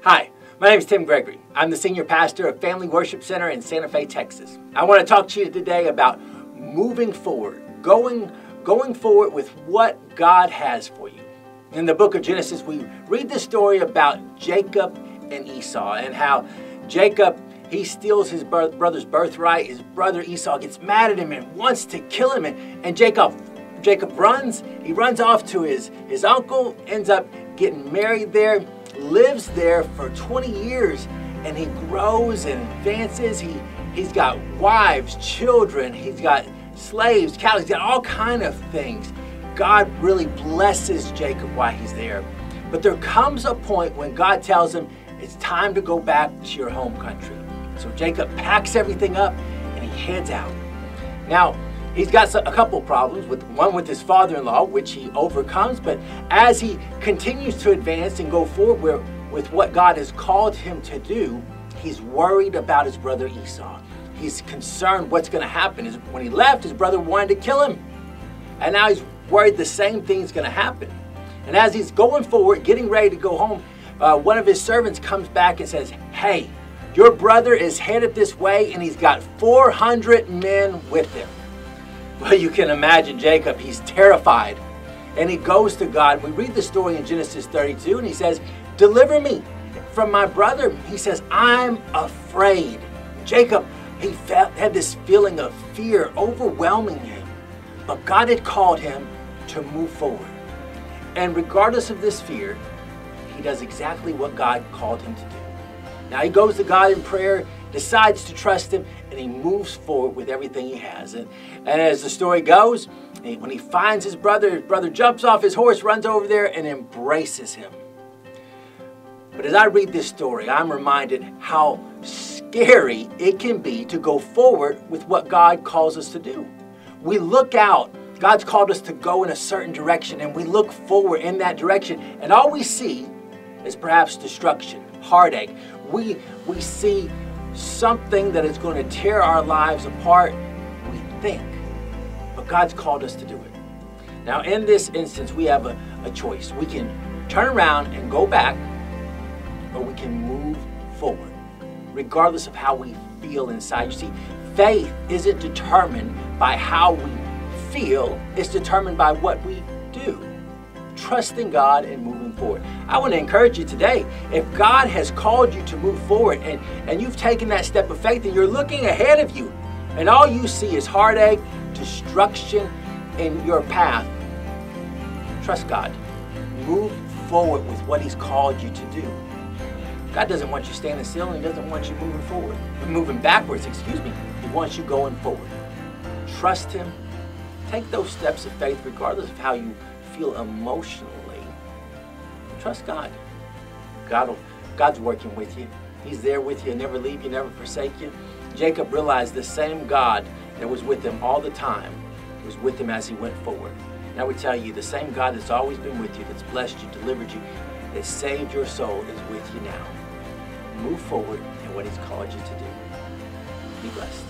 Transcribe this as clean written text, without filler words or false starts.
Hi, my name is Tim Gregory. I'm the Senior Pastor of Family Worship Center in Santa Fe, Texas. I want to talk to you today about moving forward, going forward with what God has for you. In the book of Genesis, we read the story about Jacob and Esau and how Jacob, he steals his brother's birthright. His brother Esau gets mad at him and wants to kill him. And Jacob runs. He runs off to his uncle, ends up getting married there, lives there for 20 years, and he grows and advances. He's got wives, children, he's got slaves, cattle, he's got all kind of things. God really blesses Jacob while he's there. But there comes a point when God tells him, it's time to go back to your home country. So Jacob packs everything up and he heads out. Now, he's got a couple problems, one with his father-in-law, which he overcomes, but as he continues to advance and go forward with what God has called him to do, he's worried about his brother Esau. He's concerned what's going to happen. When he left, his brother wanted to kill him. And now he's worried the same thing's going to happen. And as he's going forward, getting ready to go home, one of his servants comes back and says, hey, your brother is headed this way and he's got 400 men with him. Well, you can imagine Jacob, he's terrified. And he goes to God. We read the story in Genesis 32 and he says, deliver me from my brother. He says, I'm afraid. Jacob, he had this feeling of fear overwhelming him. But God had called him to move forward. And regardless of this fear, he does exactly what God called him to do. Now he goes to God in prayer, decides to trust him, and he moves forward with everything he has. And as the story goes, when he finds his brother jumps off his horse, runs over there, and embraces him. But as I read this story, I'm reminded how scary it can be to go forward with what God calls us to do. We look out. God's called us to go in a certain direction, and we look forward in that direction, and all we see is perhaps destruction, heartache. We see something that is going to tear our lives apart, we think. But God's called us to do it. Now, in this instance, we have a choice. We can turn around and go back, or we can move forward, regardless of how we feel inside. You see, faith isn't determined by how we feel, it's determined by what we do. Trusting God and moving forward. I want to encourage you today, if God has called you to move forward and you've taken that step of faith and you're looking ahead of you and all you see is heartache, destruction in your path, trust God. Move forward with what He's called you to do. God doesn't want you standing still, and He doesn't want you moving backwards, He wants you going forward. Trust Him. Take those steps of faith regardless of how you feel emotionally. Trust God. God's working with you. He's there with you, never leave you, never forsake you. Jacob realized the same God that was with him all the time was with him as he went forward. And I would tell you, the same God that's always been with you, that's blessed you, delivered you, that saved your soul is with you now. Move forward in what He's called you to do. Be blessed.